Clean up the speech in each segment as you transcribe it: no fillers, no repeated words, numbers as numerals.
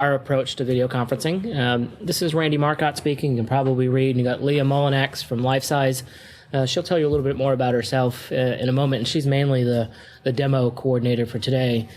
our approach to video conferencing. This is Randy Marcotte speaking. You can probably read. And you got Leah Mullinex from Lifesize. She'll tell you a little bit more about herself in a moment, and she's mainly the demo coordinator for today.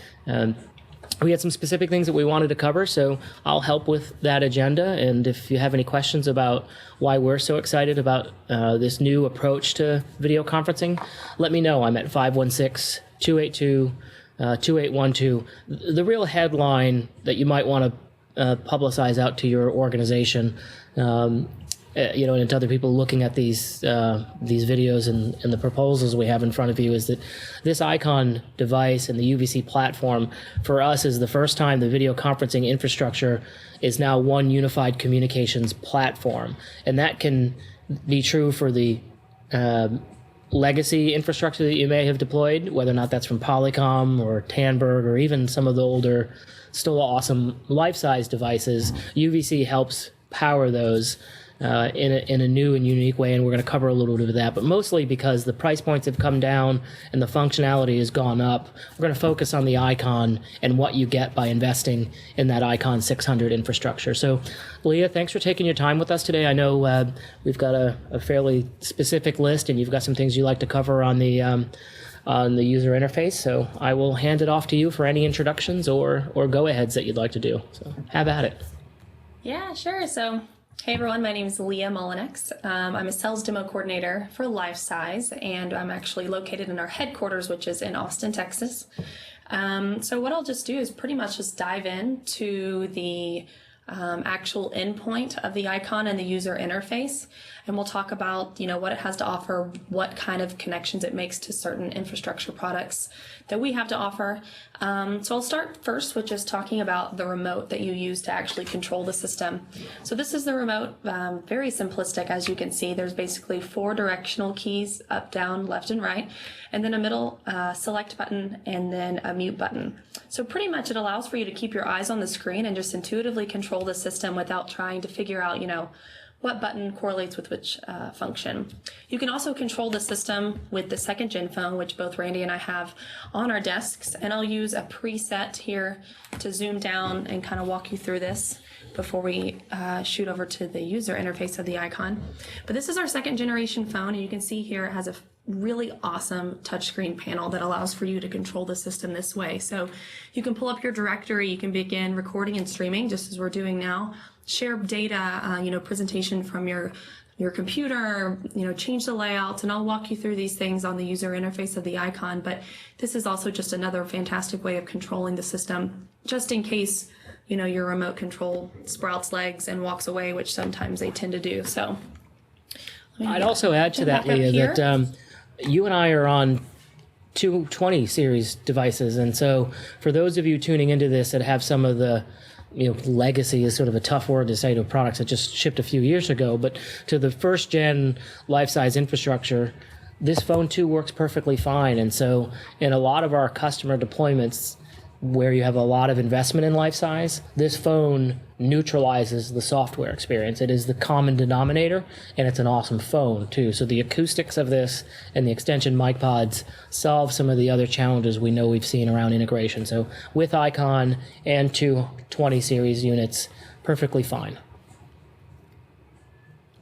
We had some specific things that we wanted to cover, so I'll help with that agenda. And if you have any questions about why we're so excited about this new approach to video conferencing, let me know. I'm at 516-282-2812. The real headline that you might want to publicize out to your organization, and to other people looking at these videos and the proposals we have in front of you, is that this Icon device and the UVC platform for us is the first time the video conferencing infrastructure is now one unified communications platform. And that can be true for the legacy infrastructure that you may have deployed, whether or not that's from Polycom or Tandberg or even some of the older, still awesome life-size devices. UVC helps power those in a new and unique way, and we're going to cover a little bit of that, but mostly because the price points have come down and the functionality has gone up. We're going to focus on the Icon and what you get by investing in that Icon 600 infrastructure. So, Leah, thanks for taking your time with us today. I know we've got a fairly specific list, and you've got some things you like to cover on the user interface, so I will hand it off to you for any introductions or go-aheads that you'd like to do. So have at it. Yeah, sure. So, hey everyone, my name is Leah Mullinex. I'm a sales demo coordinator for Lifesize, and I'm actually located in our headquarters, which is in Austin, Texas. So what I'll just do is pretty much just dive into the actual endpoint of the Icon and the user interface, and we'll talk about what it has to offer, what kind of connections it makes to certain infrastructure products that we have to offer. So I'll start first with just talking about the remote that you use to actually control the system. So this is the remote, very simplistic. As you can see, there's basically 4 directional keys: up, down, left, and right, and then a middle select button, and then a mute button. So pretty much it allows for you to keep your eyes on the screen and just intuitively control the system without trying to figure out, what button correlates with which function. You can also control the system with the 2nd gen phone, which both Randy and I have on our desks, and I'll use a preset here to zoom down and kind of walk you through this before we shoot over to the user interface of the Icon. But this is our 2nd generation phone, and you can see here it has a really awesome touchscreen panel that allows for you to control the system this way. So you can pull up your directory, you can begin recording and streaming just as we're doing now, share data, presentation from your computer, change the layouts, and I'll walk you through these things on the user interface of the Icon. But this is also just another fantastic way of controlling the system, just in case your remote control sprouts legs and walks away, which sometimes they tend to do. So I'd also add to that, Leah, that you and I are on 220 series devices, and so for those of you tuning into this that have some of the legacy is sort of a tough word to say to products that just shipped a few years ago, but to the 1st gen life-size infrastructure, this phone too works perfectly fine. And so in a lot of our customer deployments where you have a lot of investment in life size, this phone neutralizes the software experience. It is the common denominator, and it's an awesome phone too. So the acoustics of this and the extension mic pods solve some of the other challenges we know we've seen around integration. So with Icon and 220 series units, perfectly fine.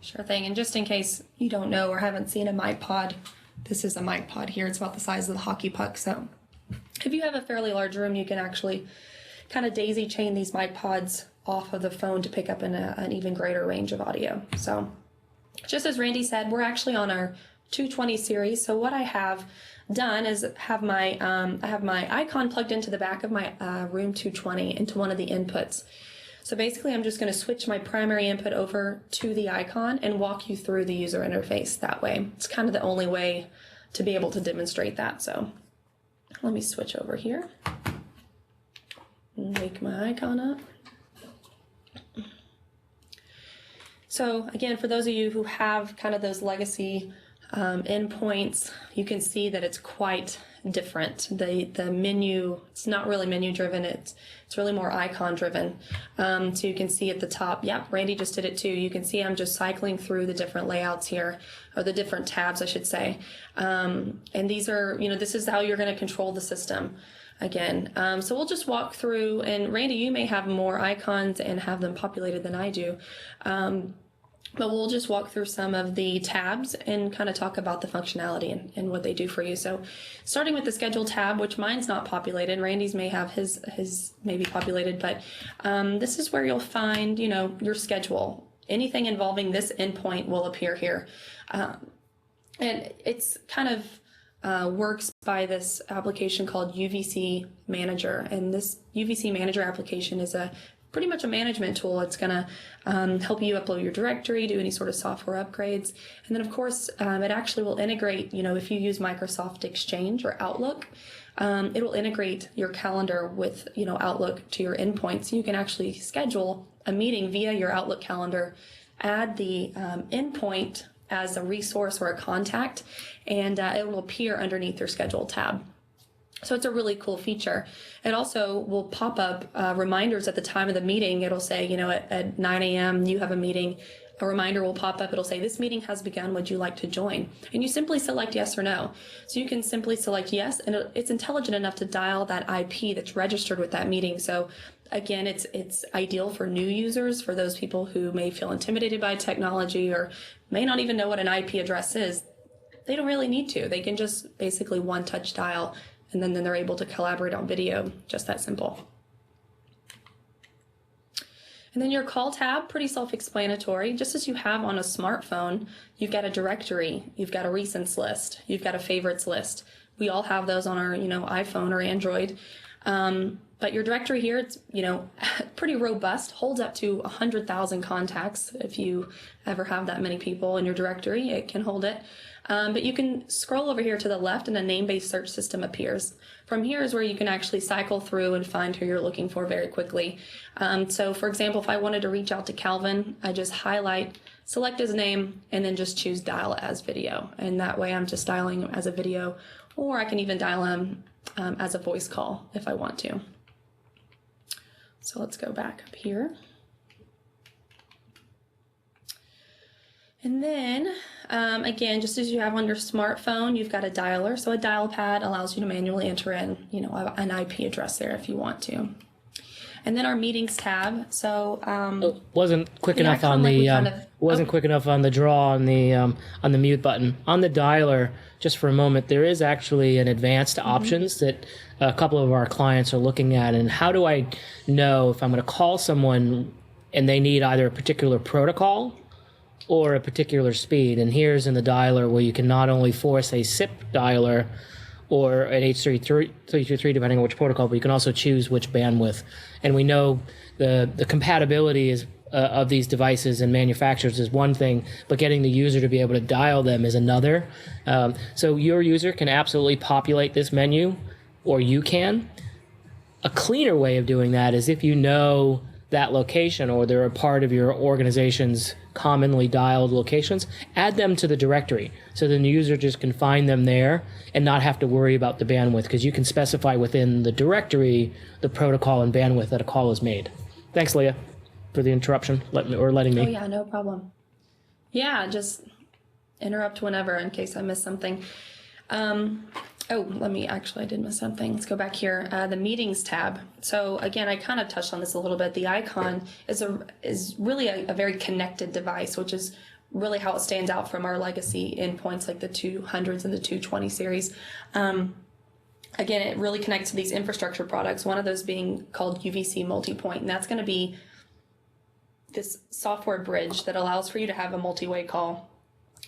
Sure thing. And just in case you don't know or haven't seen a mic pod, this is a mic pod here. It's about the size of the hockey puck. So if you have a fairly large room, you can actually kind of daisy chain these mic pods off of the phone to pick up an even greater range of audio. So just as Randy said, we're actually on our 220 series. So what I have done is have my I have my Icon plugged into the back of my Room 220 into one of the inputs. So basically I'm just going to switch my primary input over to the Icon and walk you through the user interface that way. It's kind of the only way to be able to demonstrate that. So let me switch over here and wake my Icon up. So again, for those of you who have kind of those legacy endpoints, you can see that it's quite different. The menu, it's not really menu driven, it's really more icon driven. So you can see at the top, yep, Randy just did it too. You can see I'm just cycling through the different layouts here, or the different tabs, I should say. And these are, this is how you're going to control the system. again. So we'll just walk through, and Randy, you may have more icons and have them populated than I do. But we'll just walk through some of the tabs and kind of talk about the functionality and what they do for you. So starting with the schedule tab, which mine's not populated. Randy's may have his maybe populated, but this is where you'll find, your schedule. Anything involving this endpoint will appear here. And it's kind of works by this application called UVC Manager. And this UVC Manager application is pretty much a management tool. It's going to help you upload your directory, do any sort of software upgrades. And then, of course, it actually will integrate, if you use Microsoft Exchange or Outlook, it will integrate your calendar with, Outlook to your endpoint. So you can actually schedule a meeting via your Outlook calendar, add the endpoint as a resource or a contact, and it will appear underneath your schedule tab. So it's a really cool feature. It also will pop up reminders at the time of the meeting. It'll say, at 9 a.m. you have a meeting. A reminder will pop up. It'll say, this meeting has begun. Would you like to join? And you simply select yes or no. So you can simply select yes, and it's intelligent enough to dial that IP that's registered with that meeting. So again, it's ideal for new users, for those people who may feel intimidated by technology or may not even know what an IP address is. They don't really need to. They can just basically one-touch dial, and then they're able to collaborate on video, just that simple. And then your call tab, pretty self-explanatory. Just as you have on a smartphone, you've got a directory, you've got a recents list, you've got a favorites list. We all have those on our, iPhone or Android. But your directory here, it's, pretty robust, holds up to 100,000 contacts. If you ever have that many people in your directory, it can hold it. But you can scroll over here to the left and a name-based search system appears. From here is where you can actually cycle through and find who you're looking for very quickly. So for example, if I wanted to reach out to Calvin, I just highlight, select his name, and then just choose dial as video. And that way I'm just dialing him as a video, or I can even dial him as a voice call if I want to. So let's go back up here. And then, again, just as you have on your smartphone, you've got a dialer. So a dial pad allows you to manually enter in, an IP address there if you want to. And then our meetings tab. So wasn't quick enough on quick enough on the draw on the mute button. On the dialer, just for a moment, there is actually an advanced options that a couple of our clients are looking at. And how do I know if I'm going to call someone and they need either a particular protocol or a particular speed? And here's in the dialer where you can not only force a SIP dialer or an H323, depending on which protocol, but you can also choose which bandwidth. And we know the compatibility is of these devices and manufacturers is one thing, but getting the user to be able to dial them is another. So your user can absolutely populate this menu, or you can. A cleaner way of doing that is if you know that location or they're a part of your organization's commonly dialed locations, add them to the directory so then the user just can find them there and not have to worry about the bandwidth, because you can specify within the directory the protocol and bandwidth that a call is made. Thanks, Leah, for the interruption letting me. Oh yeah, no problem. Yeah, just interrupt whenever in case I miss something. I did miss something. Let's go back here. The meetings tab. So again, I kind of touched on this a little bit. The icon is really a very connected device, which is really how it stands out from our legacy endpoints like the 200s and the 220 series. Again, it really connects to these infrastructure products, one of those being called UVC Multipoint, and that's going to be this software bridge that allows for you to have a multi-way call.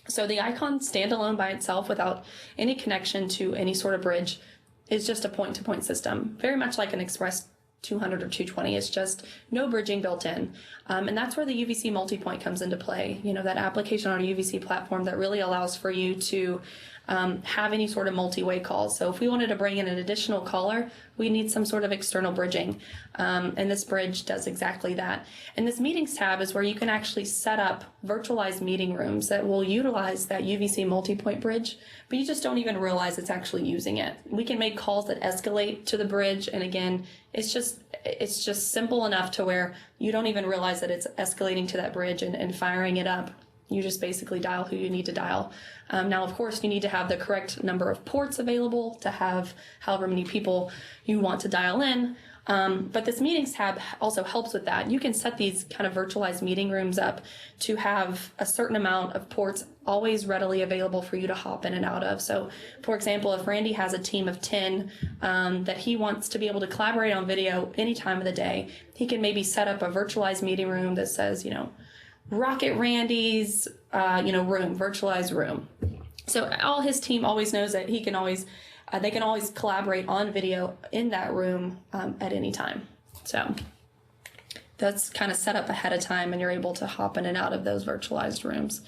So the icon standalone by itself without any connection to any sort of bridge is just a point-to-point system, very much like an Express 200 or 220. It's just no bridging built in. And that's where the UVC Multipoint comes into play. That application on a UVC platform that really allows for you to have any sort of multi-way calls. So if we wanted to bring in an additional caller, we need some sort of external bridging. And this bridge does exactly that. And this meetings tab is where you can actually set up virtualized meeting rooms that will utilize that UVC multipoint bridge, but you just don't even realize it's actually using it. We can make calls that escalate to the bridge. And again, it's just simple enough to where you don't even realize that it's escalating to that bridge and firing it up. You just basically dial who you need to dial. Now, of course, you need to have the correct number of ports available to have however many people you want to dial in. But this meetings tab also helps with that. You can set these kind of virtualized meeting rooms up to have a certain amount of ports always readily available for you to hop in and out of. So, for example, if Randy has a team of 10 that he wants to be able to collaborate on video any time of the day, he can maybe set up a virtualized meeting room that says, Rocket Randy's, room, virtualized room. So all his team always knows that he can always, they can always collaborate on video in that room at any time. So that's kind of set up ahead of time, and you're able to hop in and out of those virtualized rooms.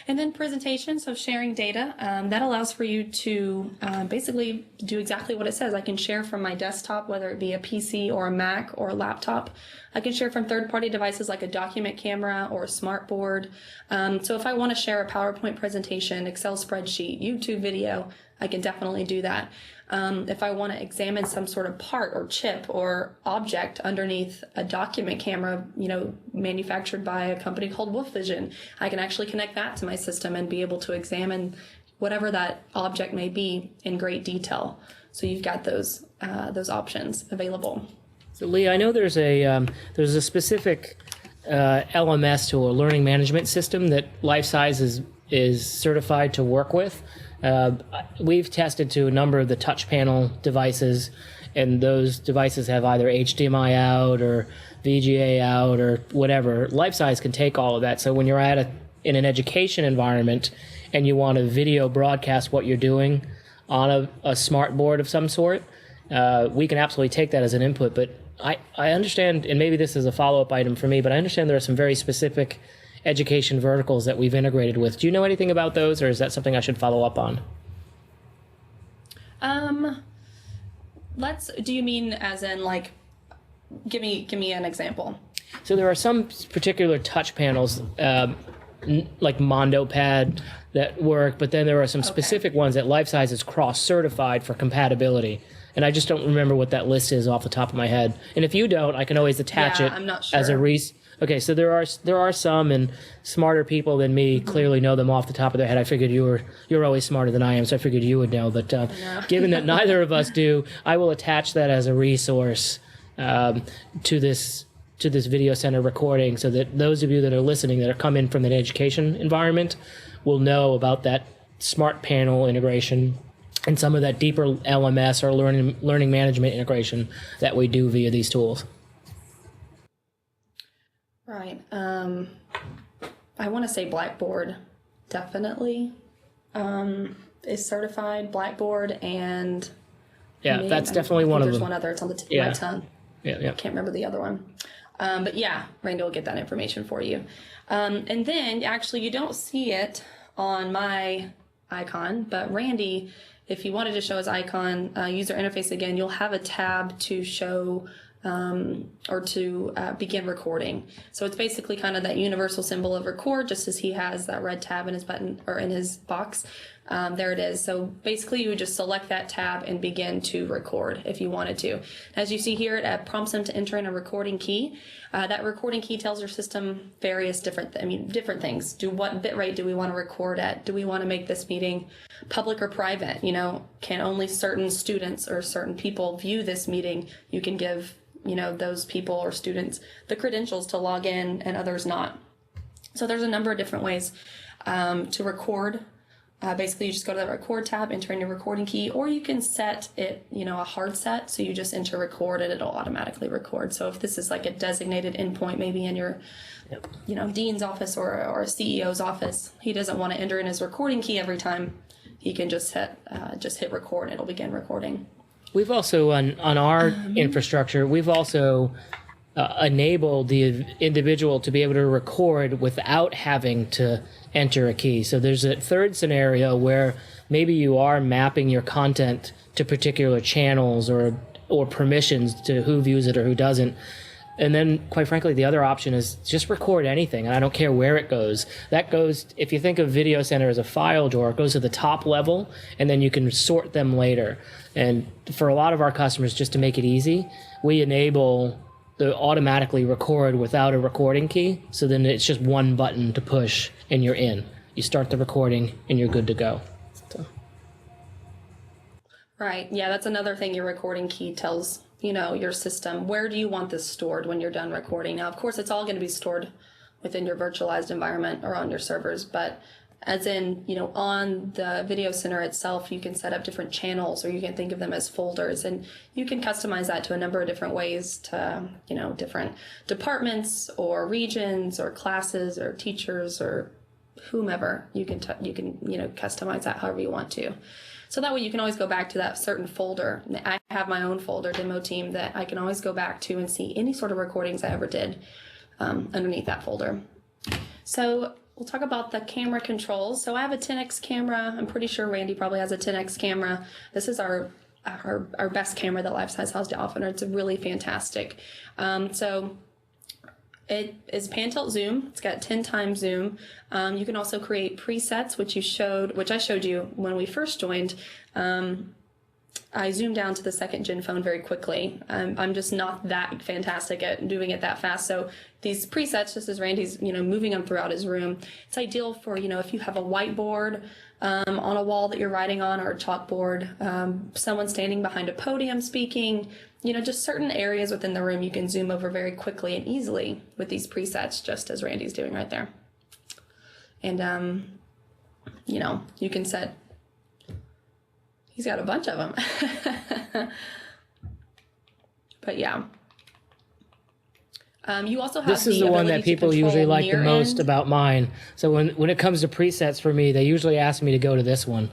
And then presentation, so sharing data, that allows for you to basically do exactly what it says. I can share from my desktop, whether it be a PC or a Mac or a laptop. I can share from third-party devices like a document camera or a smart board. So if I want to share a PowerPoint presentation, Excel spreadsheet, YouTube video, I can definitely do that. If I want to examine some sort of part or chip or object underneath a document camera, manufactured by a company called Wolf Vision, I can actually connect that to my system and be able to examine whatever that object may be in great detail. So you've got those options available. So Lee, I know there's a specific LMS tool, or learning management system, that Lifesize is certified to work with. We've tested to a number of the touch panel devices, and those devices have either HDMI out or VGA out or whatever. Lifesize can take all of that. So when you're in an education environment and you want to video broadcast what you're doing on a smart board of some sort, we can absolutely take that as an input. But I understand, and maybe this is a follow-up item for me, but I understand there are some very specific education verticals that we've integrated with. Do you know anything about those, or is that something I should follow up on? Do you mean as in like, give me an example? So there are some particular touch panels, like MondoPad, that work, but then there are some specific ones that Lifesize is cross-certified for compatibility. And I just don't remember what that list is off the top of my head. And if you don't, I can always attach it I'm not sure. as a Okay, so there are some, and smarter people than me clearly know them off the top of their head. I figured you're always smarter than I am, so I figured you would know. But given that neither of us do, I will attach that as a resource to this video center recording, so that those of you that are listening that are coming from an education environment will know about that smart panel integration and some of that deeper LMS or learning management integration that we do via these tools. Right. I want to say Blackboard definitely is certified. Blackboard and that's definitely one of them. There's one other. It's on the tip of my tongue. Yeah. Can't remember the other one. But yeah, Randy will get that information for you. And then actually you don't see it on my icon, but Randy, if you wanted to show his icon user interface again, you'll have a tab to show or to begin recording. So it's basically kind of that universal symbol of record, just as he has that red tab in his button or in his box. There it is. So basically you would just select that tab and begin to record if you wanted to. As you see here, it prompts him to enter in a recording key. That recording key tells your system various different things. What bitrate do we want to record at? Do we want to make this meeting public or private? Can only certain students or certain people view this meeting? You can give those people or students the credentials to log in and others not. So there's a number of different ways to record. Basically, you just go to the record tab, enter in your recording key, or you can set it, a hard set. So you just enter record and it'll automatically record. So if this is like a designated endpoint, maybe in your, dean's office or a CEO's office, he doesn't want to enter in his recording key every time. He can just hit record and it'll begin recording. We've also, on our infrastructure, we've also enabled the individual to be able to record without having to enter a key. So there's a third scenario where maybe you are mapping your content to particular channels or permissions to who views it or who doesn't. And then, quite frankly, the other option is just record anything, and I don't care where it goes. That goes, if you think of Video Center as a file drawer, it goes to the top level, and then you can sort them later. And for a lot of our customers, just to make it easy, we enable they automatically record without a recording key. So then it's just one button to push and you're in. You start the recording and you're good to go. So. Right. Yeah, that's another thing your recording key tells, your system. Where do you want this stored when you're done recording? Now, of course, it's all going to be stored within your virtualized environment or on your servers, but as in, on the video center itself, you can set up different channels, or you can think of them as folders, and you can customize that to a number of different ways to, different departments or regions or classes or teachers or whomever. You can customize that however you want to. So that way you can always go back to that certain folder. I have my own folder, Demo Team, that I can always go back to and see any sort of recordings I ever did underneath that folder. So we'll talk about the camera controls. So I have a 10x camera. I'm pretty sure Randy probably has a 10x camera. This is our best camera that Lifesize has to offer. It's really fantastic. So it is pan tilt zoom. It's got 10 times zoom. You can also create presets, which I showed you when we first joined. I zoomed down to the second gen phone very quickly. I'm just not that fantastic at doing it that fast. So these presets, just as Randy's, moving them throughout his room, it's ideal for, if you have a whiteboard on a wall that you're writing on, or a chalkboard, someone standing behind a podium speaking, just certain areas within the room you can zoom over very quickly and easily with these presets, just as Randy's doing right there. And, you can set, he's got a bunch of them. But yeah. You also have this is the one that people usually like the most about mine. So when it comes to presets for me, they usually ask me to go to this one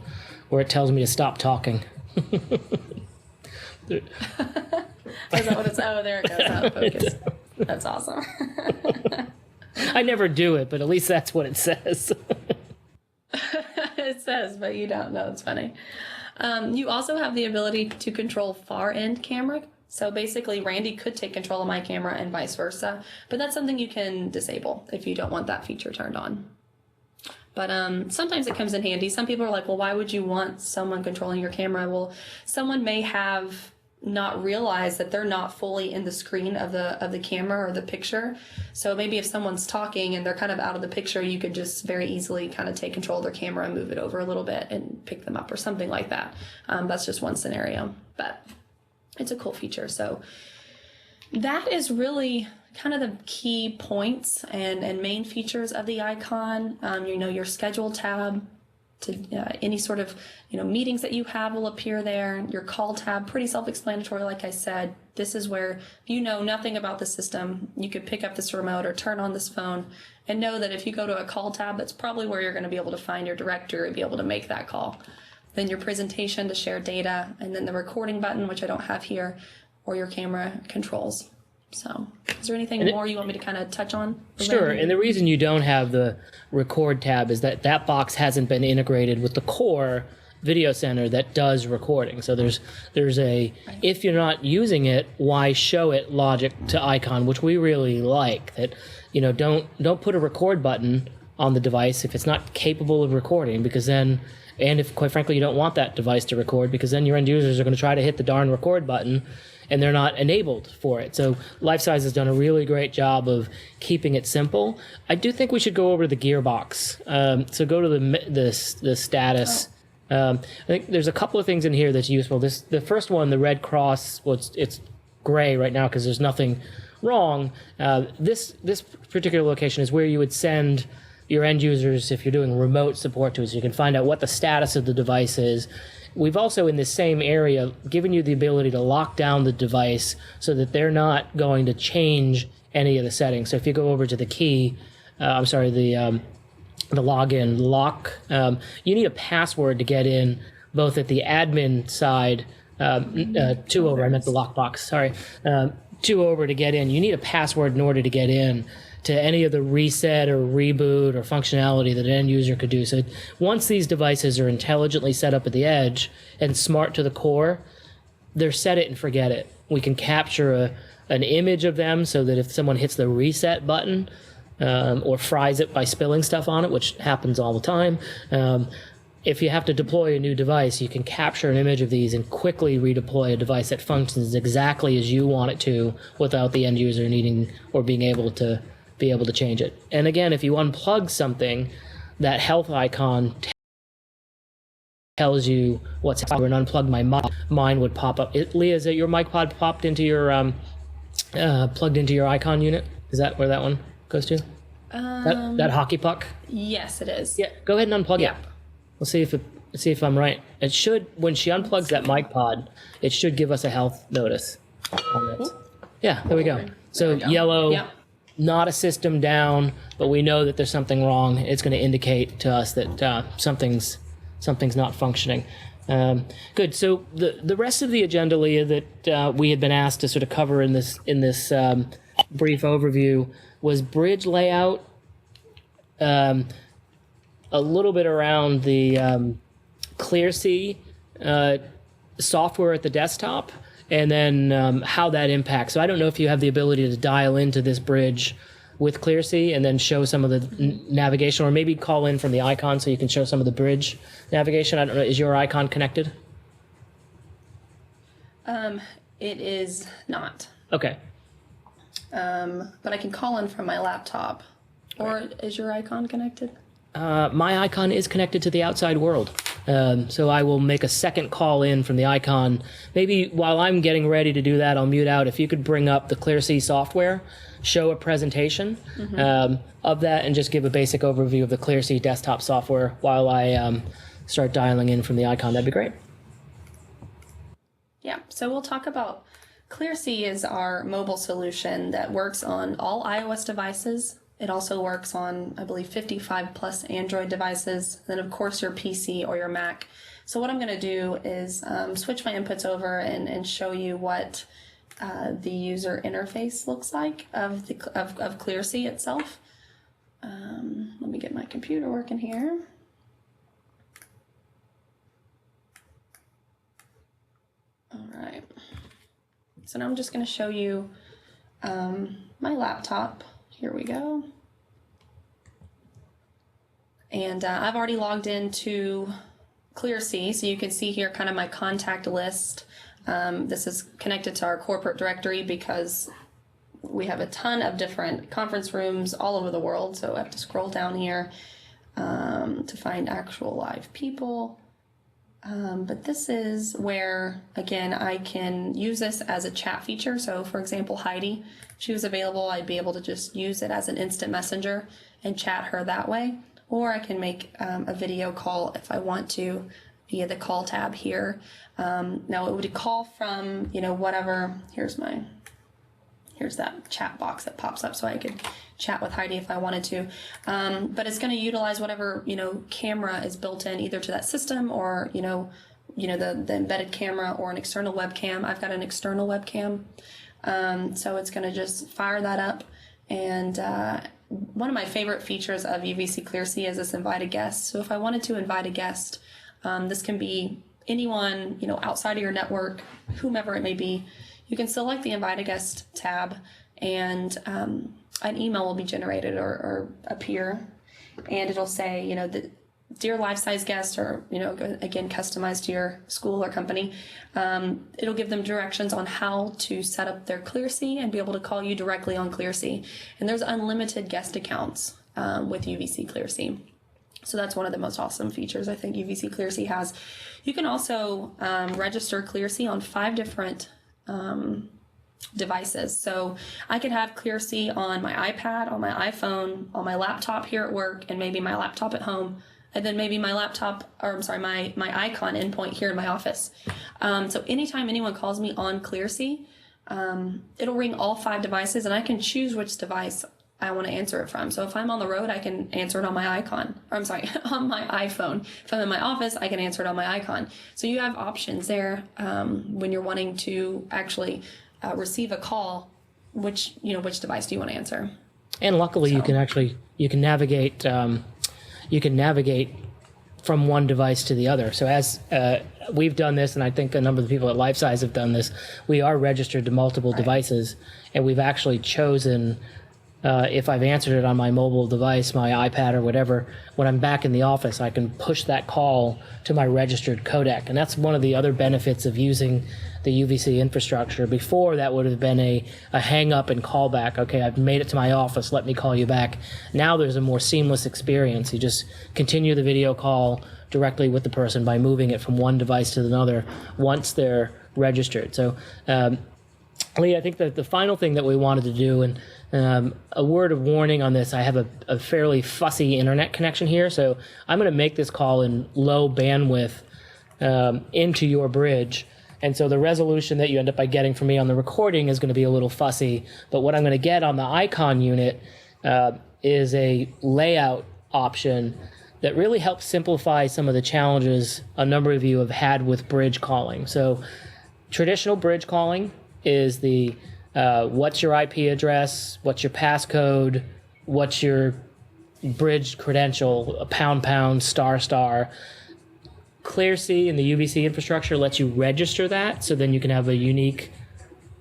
where it tells me to stop talking. Is that what it's? Oh, there it goes. Out of focus. That's awesome. I never do it, but at least that's what it says. It says, but you don't know. It's funny. You also have the ability to control far end camera. So basically, Randy could take control of my camera and vice versa, but that's something you can disable if you don't want that feature turned on. But sometimes it comes in handy. Some people are like, well, why would you want someone controlling your camera? Well, someone may have not realized that they're not fully in the screen of the camera or the picture. So maybe if someone's talking and they're kind of out of the picture, you could just very easily kind of take control of their camera and move it over a little bit and pick them up or something like that. That's just one scenario, but it's a cool feature. So that is really kind of the key points and main features of the icon. Your schedule tab, to any sort of meetings that you have will appear there. Your call tab, pretty self-explanatory. Like I said, this is where if you know nothing about the system, you could pick up this remote or turn on this phone and know that if you go to a call tab, that's probably where you're going to be able to find your directory and be able to make that call. Then your presentation to share data, and then the recording button, which I don't have here, or your camera controls. So is there anything more you want me to kind of touch on? Sure. And the reason you don't have the record tab is that box hasn't been integrated with the core video center that does recording. So there's a, if you're not using it, why show it logic to icon, which we really like. That, don't put a record button on the device if it's not capable of recording, because then, and if quite frankly you don't want that device to record, because then your end users are going to try to hit the darn record button and they're not enabled for it. So Lifesize has done a really great job of keeping it simple. I do think we should go over to the gearbox. So go to the status. I think there's a couple of things in here that's useful. The first one, the red cross, it's gray right now because there's nothing wrong. This particular location is where you would send your end users if you're doing remote support to it, so you can find out what the status of the device is. We've also, in this same area, given you the ability to lock down the device so that they're not going to change any of the settings. So if you go over to the key, the login lock, you need a password to get in, both at the admin side, two over, I meant the lockbox, sorry, two over to get in. You need a password in order to get in to any of the reset or reboot or functionality that an end user could do. So once these devices are intelligently set up at the edge and smart to the core, they're set it and forget it. We can capture an image of them so that if someone hits the reset button or fries it by spilling stuff on it, which happens all the time, if you have to deploy a new device, you can capture an image of these and quickly redeploy a device that functions exactly as you want it to without the end user needing or being able to change it. And again, if you unplug something, that health icon tells you what's happening. And unplug my mic, mine would pop up. Leah, is it your mic pod popped into your plugged into your icon unit? Is that where that one goes to? That hockey puck? Yes, it is. Yeah, go ahead and unplug Yeah. it. We'll see if I'm right. It should, when she unplugs that mic pod, it should give us a health notice on it. Yeah, there we go. So yellow, Yeah. not a system down, but we know that there's something wrong. It's going to indicate to us that something's not functioning. Good. So the rest of the agenda, Leah, that we had been asked to sort of cover in this brief overview was bridge layout. A little bit around the ClearSea software at the desktop, and then how that impacts. So I don't know if you have the ability to dial into this bridge with ClearSea and then show some of the navigation, or maybe call in from the icon so you can show some of the bridge navigation. I don't know, is your icon connected? It is not. Okay. But I can call in from my laptop. Or is your icon connected? My icon is connected to the outside world. So I will make a second call in from the icon. Maybe while I'm getting ready to do that, I'll mute out. If you could bring up the ClearSea software, show a presentation of that, and just give a basic overview of the ClearSea desktop software while I start dialing in from the icon, that'd be great. Yeah, so we'll talk about ClearSea is our mobile solution that works on all iOS devices. It also works on, I believe, 55 plus Android devices, then of course your PC or your Mac. So what I'm going to do is switch my inputs over and show you what the user interface looks like of ClearSea itself. Let me get my computer working here. All right. So now I'm just going to show you my laptop. Here we go. And I've already logged into ClearSea, so you can see here kind of my contact list. This is connected to our corporate directory because we have a ton of different conference rooms all over the world, so I have to scroll down here to find actual live people. But this is where, again, I can use this as a chat feature. So, for example, Heidi, if she was available, I'd be able to just use it as an instant messenger and chat her that way. Or I can make a video call if I want to via the call tab here. Now, it would call from, whatever. Here's that chat box that pops up so I could chat with Heidi if I wanted to. But it's going to utilize whatever, camera is built in either to that system or, the embedded camera or an external webcam. I've got an external webcam. So it's going to just fire that up. And one of my favorite features of UVC ClearSea is this invite a guest. So if I wanted to invite a guest, this can be anyone, outside of your network, whomever it may be. You can select the invite a guest tab, and an email will be generated or appear, and it'll say, the dear life-size guest, or, again, customized to your school or company. It'll give them directions on how to set up their ClearSea and be able to call you directly on ClearSea. And there's unlimited guest accounts with UVC ClearSea. So that's one of the most awesome features I think UVC ClearSea has. You can also register ClearSea on 5 different devices. So I could have ClearSea on my iPad, on my iPhone, on my laptop here at work, and maybe my laptop at home, and then maybe my icon endpoint here in my office. So anytime anyone calls me on ClearSea, it'll ring all 5 devices, and I can choose which device I want to answer it from. So if I'm on the road, I can answer it on my on my iPhone. If I'm in my office, I can answer it on my icon. So you have options there when you're wanting to actually receive a call. Which device do you want to answer? And luckily, you can navigate. You can navigate from one device to the other. So as we've done this, and I think a number of the people at LifeSize have done this, we are registered to multiple devices, and we've actually chosen if I've answered it on my mobile device, my iPad or whatever, when I'm back in the office, I can push that call to my registered codec. And that's one of the other benefits of using the UVC infrastructure. Before, that would have been a hang up and call back. Okay, I've made it to my office, let me call you back. Now there's a more seamless experience. You just continue the video call directly with the person by moving it from one device to another once they're registered. So, Lee, I think that the final thing that we wanted to do, and a word of warning on this, I have a fairly fussy internet connection here, so I'm going to make this call in low bandwidth into your bridge. And so the resolution that you end up by getting from me on the recording is going to be a little fussy. But what I'm going to get on the icon unit is a layout option that really helps simplify some of the challenges a number of you have had with bridge calling. So traditional bridge calling is the what's your IP address, what's your passcode, what's your bridge credential, a pound, star. ClearC and the UVC infrastructure lets you register that, so then you can have a unique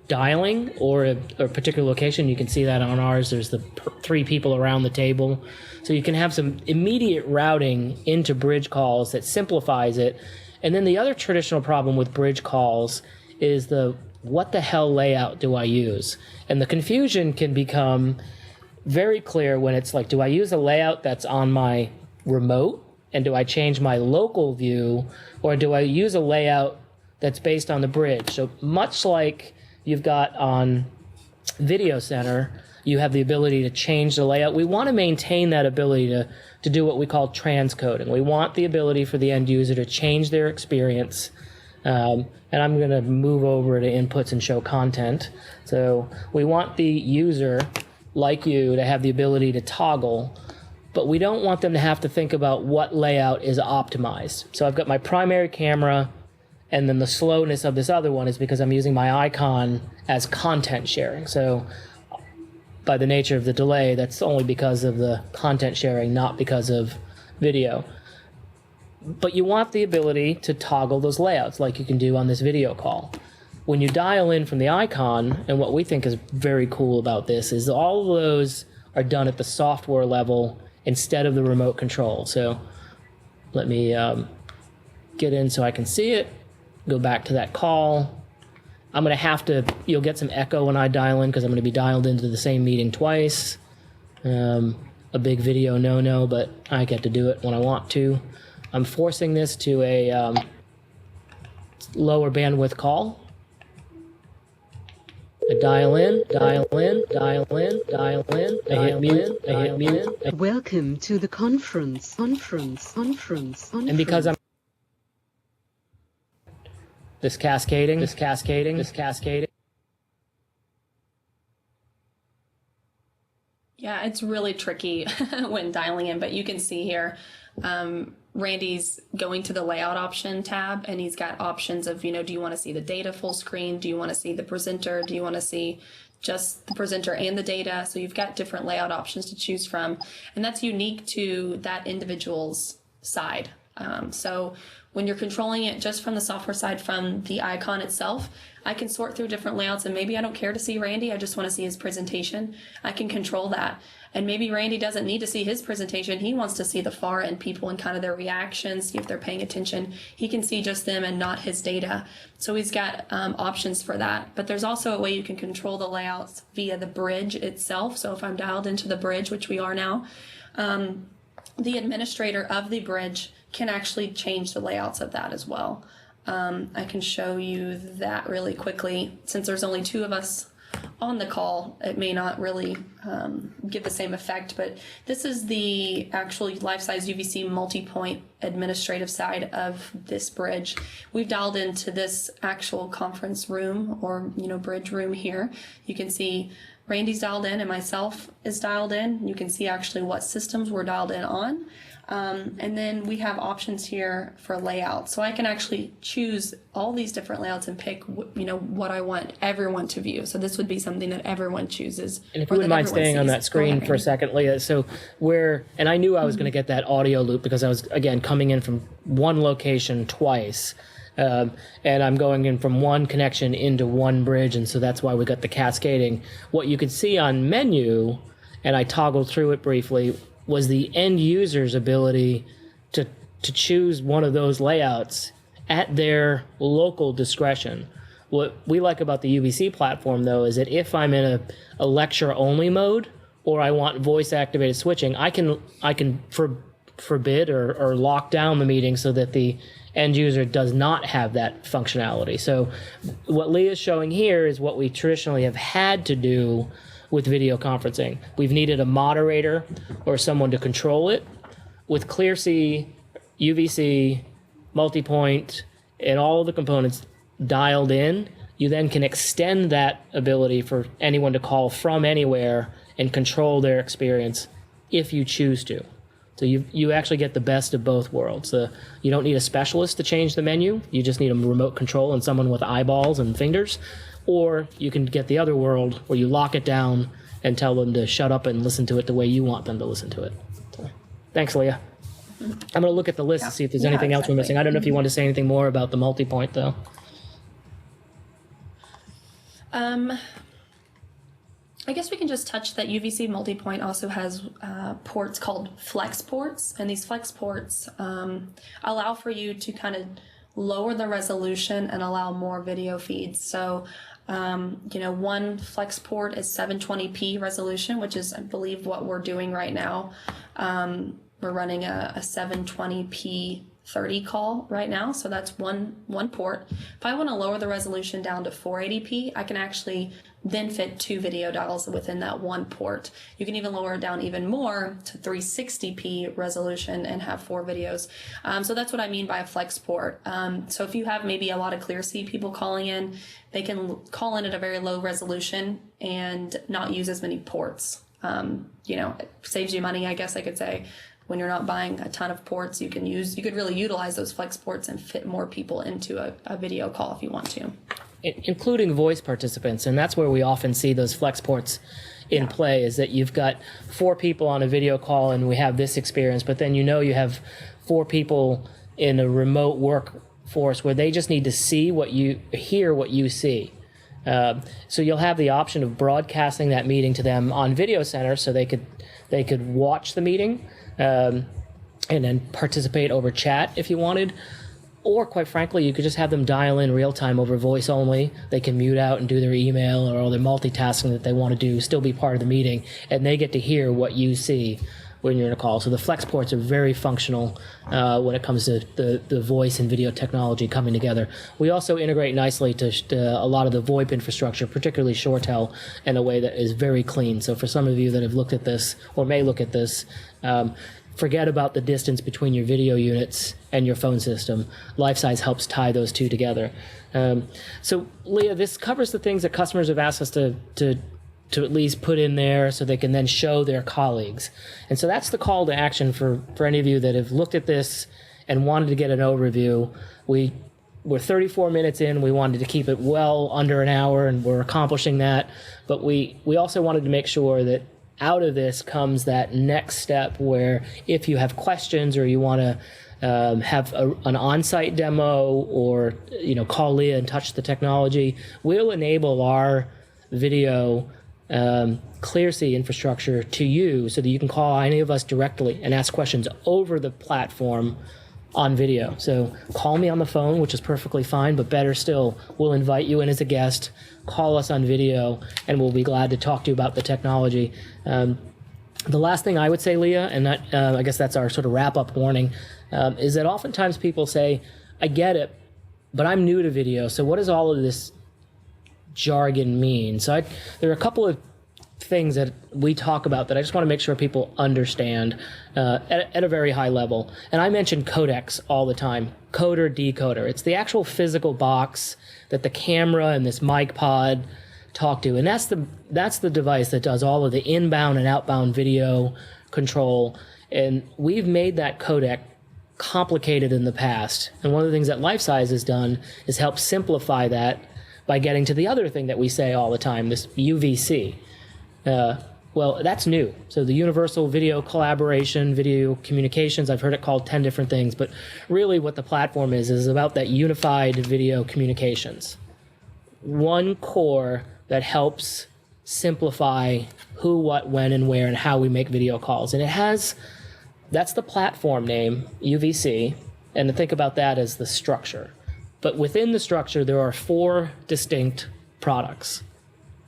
dialing or a particular location. You can see that on ours. There's the 3 people around the table. So you can have some immediate routing into bridge calls that simplifies it. And then the other traditional problem with bridge calls is the what the hell layout do I use? And the confusion can become very clear when it's like, do I use a layout that's on my remote? And do I change my local view, or do I use a layout that's based on the bridge? So much like you've got on Video Center, you have the ability to change the layout. We want to maintain that ability to do what we call transcoding. We want the ability for the end user to change their experience. And I'm going to move over to inputs and show content. So we want the user, like you, to have the ability to toggle, but we don't want them to have to think about what layout is optimized. So I've got my primary camera, and then the slowness of this other one is because I'm using my icon as content sharing. So by the nature of the delay, that's only because of the content sharing, not because of video. But you want the ability to toggle those layouts like you can do on this video call. When you dial in from the icon, and what we think is very cool about this is all of those are done at the software level instead of the remote control. So let me get in so I can see it, go back to that call. I'm going to have to, you'll get some echo when I dial in because I'm going to be dialed into the same meeting twice. A big video no-no, but I get to do it when I want to. I'm forcing this to a lower bandwidth call. I dial in, dial in, dial in, dial in, I hit mute, I hit mute. Welcome to the conference. And because I'm this cascading. Yeah, it's really tricky when dialing in, but you can see here, Randy's going to the layout option tab, and he's got options of, do you want to see the data full screen? Do you want to see the presenter? Do you want to see just the presenter and the data? So you've got different layout options to choose from, and that's unique to that individual's side. So when you're controlling it just from the software side, from the icon itself, I can sort through different layouts, and maybe I don't care to see Randy, I just want to see his presentation. I can control that. And maybe Randy doesn't need to see his presentation. He wants to see the far end people and kind of their reactions, see if they're paying attention. He can see just them and not his data. So he's got options for that. But there's also a way you can control the layouts via the bridge itself. So if I'm dialed into the bridge, which we are now, the administrator of the bridge can actually change the layouts of that as well. I can show you that really quickly. Since there's only 2 of us on the call, it may not really give the same effect, but this is the actual life-size UVC multi-point administrative side of this bridge. We've dialed into this actual conference room or bridge room here. You can see Randy's dialed in and myself is dialed in. You can see actually what systems we're dialed in on. And then we have options here for layout. So I can actually choose all these different layouts and pick, what I want everyone to view. So this would be something that everyone chooses. And if you wouldn't mind staying on that screen for a second, Leah. So and I knew I was going to get that audio loop because I was, again, coming in from one location twice. And I'm going in from one connection into one bridge. And so that's why we got the cascading. What you could see on menu and I toggled through it briefly, was the end user's ability to choose one of those layouts at their local discretion. What we like about the UVC platform, though, is that if I'm in a lecture-only mode, or I want voice-activated switching, I can forbid or lock down the meeting so that the end user does not have that functionality. So what Leah's showing here is what we traditionally have had to do with video conferencing. We've needed a moderator or someone to control it. With ClearC, UVC, Multipoint, and all of the components dialed in, you then can extend that ability for anyone to call from anywhere and control their experience if you choose to. So you actually get the best of both worlds. You don't need a specialist to change the menu. You just need a remote control and someone with eyeballs and fingers. Or you can get the other world where you lock it down and tell them to shut up and listen to it the way you want them to listen to it. So, thanks, Leah. I'm going to look at the list to see if there's anything else we're missing. I don't know if you want to say anything more about the Multipoint, though. I guess we can just touch that UVC Multipoint also has ports called flex ports, and these flex ports allow for you to kind of lower the resolution and allow more video feeds. So, one flex port is 720p resolution, which is, I believe, what we're doing right now. We're running a 720p 30 call right now, so that's one port. If I want to lower the resolution down to 480p, I can actually then fit 2 video dials within that one port. You can even lower it down even more to 360p resolution and have 4 videos. So that's what I mean by a flex port. So if you have maybe a lot of ClearC people calling in, they can call in at a very low resolution and not use as many ports. It saves you money, I guess I could say. When you're not buying a ton of ports, you could really utilize those flex ports and fit more people into a video call if you want to. Including voice participants, and that's where we often see those flex ports in play, is that you've got 4 people on a video call and we have this experience, but then you have 4 people in a remote workforce where they just need to hear what you see. So you'll have the option of broadcasting that meeting to them on Video Center so they could watch the meeting and then participate over chat if you wanted. Or, quite frankly, you could just have them dial in real time over voice only. They can mute out and do their email or all their multitasking that they want to do, still be part of the meeting, and they get to hear what you see when you're in a call. So the flex ports are very functional when it comes to the voice and video technology coming together. We also integrate nicely to a lot of the VoIP infrastructure, particularly ShoreTel, in a way that is very clean. So for some of you that have looked at this or may look at this, forget about the distance between your video units and your phone system. Lifesize helps tie those two together. So Leah, this covers the things that customers have asked us to at least put in there so they can then show their colleagues. And so that's the call to action for any of you that have looked at this and wanted to get an overview. We're 34 minutes in. We wanted to keep it well under an hour, and we're accomplishing that. But we also wanted to make sure that out of this comes that next step where if you have questions or you want to have an on-site demo or call Leah and touch the technology, we'll enable our video ClearC infrastructure to you so that you can call any of us directly and ask questions over the platform on video. So call me on the phone, which is perfectly fine, but better still, we'll invite you in as a guest, call us on video, and we'll be glad to talk to you about the technology. The last thing I would say, Leah, and I guess that's our sort of wrap-up warning, is that oftentimes people say, I get it, but I'm new to video, so what does all of this jargon mean? So there are a couple of things that we talk about that I just want to make sure people understand at a very high level. And I mention codecs all the time, coder, decoder. It's the actual physical box that the camera and this mic pod talk to. And that's the device that does all of the inbound and outbound video control. And we've made that codec complicated in the past. And one of the things that Lifesize has done is help simplify that by getting to the other thing that we say all the time, this UVC. Well, that's new. So the Universal Video Collaboration, Video Communications, I've heard it called 10 different things, but really what the platform is about that unified video communications. One core that helps simplify who, what, when, and where, and how we make video calls. And that's the platform name, UVC, and to think about that as the structure. But within the structure, there are 4 distinct products.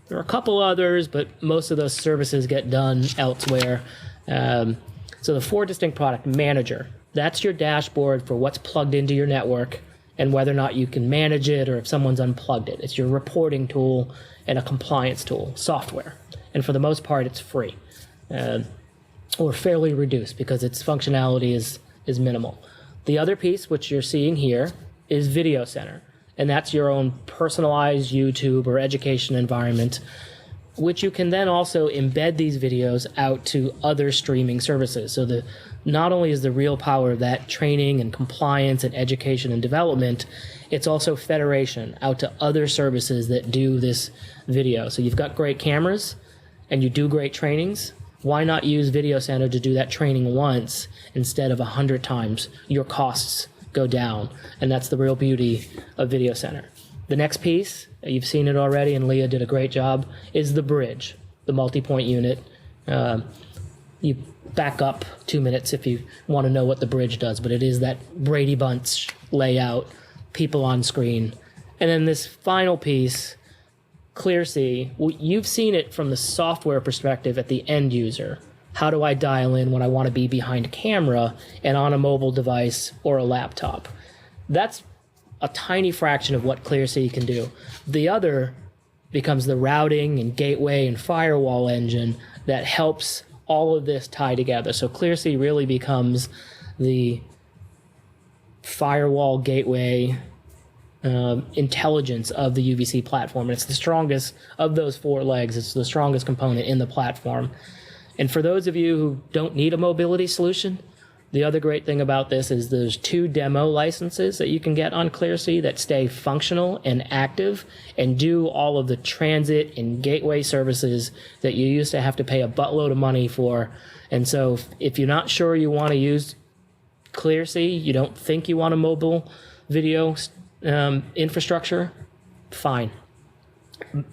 There are a couple others, but most of those services get done elsewhere. So the 4 distinct product: manager. That's your dashboard for what's plugged into your network and whether or not you can manage it or if someone's unplugged it. It's your reporting tool and a compliance tool, software. And for the most part, it's free or fairly reduced because its functionality is minimal. The other piece, which you're seeing here, is Video Center. And that's your own personalized YouTube or education environment, which you can then also embed these videos out to other streaming services. So not only is the real power of that training and compliance and education and development, it's also federation out to other services that do this video. So you've got great cameras and you do great trainings. Why not use Video Center to do that training once instead of 100 times? Your costs go down, and that's the real beauty of Video Center. The next piece, you've seen it already, and Leah did a great job, is the bridge, the multi-point unit. You back up 2 minutes if you want to know what the bridge does, but it is that Brady Bunch layout, people on screen. And then this final piece, ClearSea, you've seen it from the software perspective at the end user. How do I dial in when I want to be behind camera and on a mobile device or a laptop? That's a tiny fraction of what ClearSea can do. The other becomes the routing and gateway and firewall engine that helps all of this tie together. So ClearSea really becomes the firewall gateway intelligence of the UVC platform. And it's the strongest of those 4 legs. It's the strongest component in the platform. And for those of you who don't need a mobility solution, the other great thing about this is there's 2 demo licenses that you can get on ClearSea that stay functional and active and do all of the transit and gateway services that you used to have to pay a buttload of money for. And so if you're not sure you want to use ClearSea, you don't think you want a mobile video infrastructure, fine.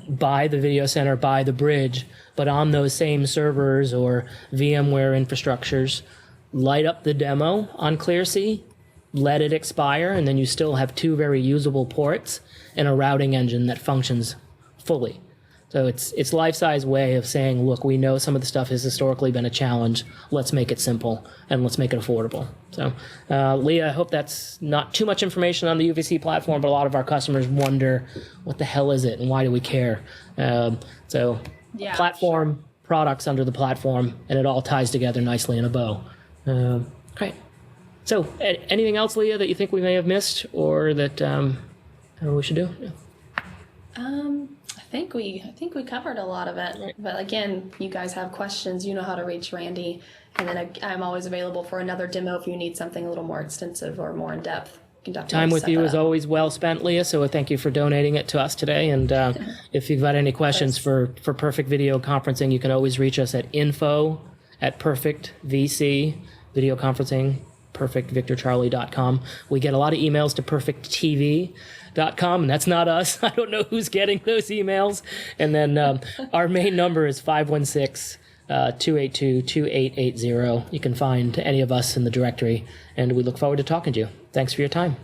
Buy the Video Center, buy the bridge, but on those same servers or VMware infrastructures, light up the demo on ClearSea, let it expire, and then you still have 2 very usable ports and a routing engine that functions fully. So it's Life-Size way of saying, look, we know some of the stuff has historically been a challenge. Let's make it simple and let's make it affordable. So, Leah, I hope that's not too much information on the UVC platform, but a lot of our customers wonder, what the hell is it and why do we care? Platform, products under the platform, and it all ties together nicely in a bow. Great. So, anything else, Leah, that you think we may have missed or that we should do? Yeah. I think we covered a lot of it. But again, you guys have questions, you know how to reach Randy. And then I'm always available for another demo if you need something a little more extensive or more in depth. Time with you is always well spent, Leah, so thank you for donating it to us today. And if you've got any questions for Perfect Video Conferencing, you can always reach us at info@perfectvc, video conferencing, perfectvictorcharlie.com. We get a lot of emails to perfecttv.com, and that's not us. I don't know who's getting those emails. And then our main number is 516-282-2880. You can find any of us in the directory, and we look forward to talking to you. Thanks for your time.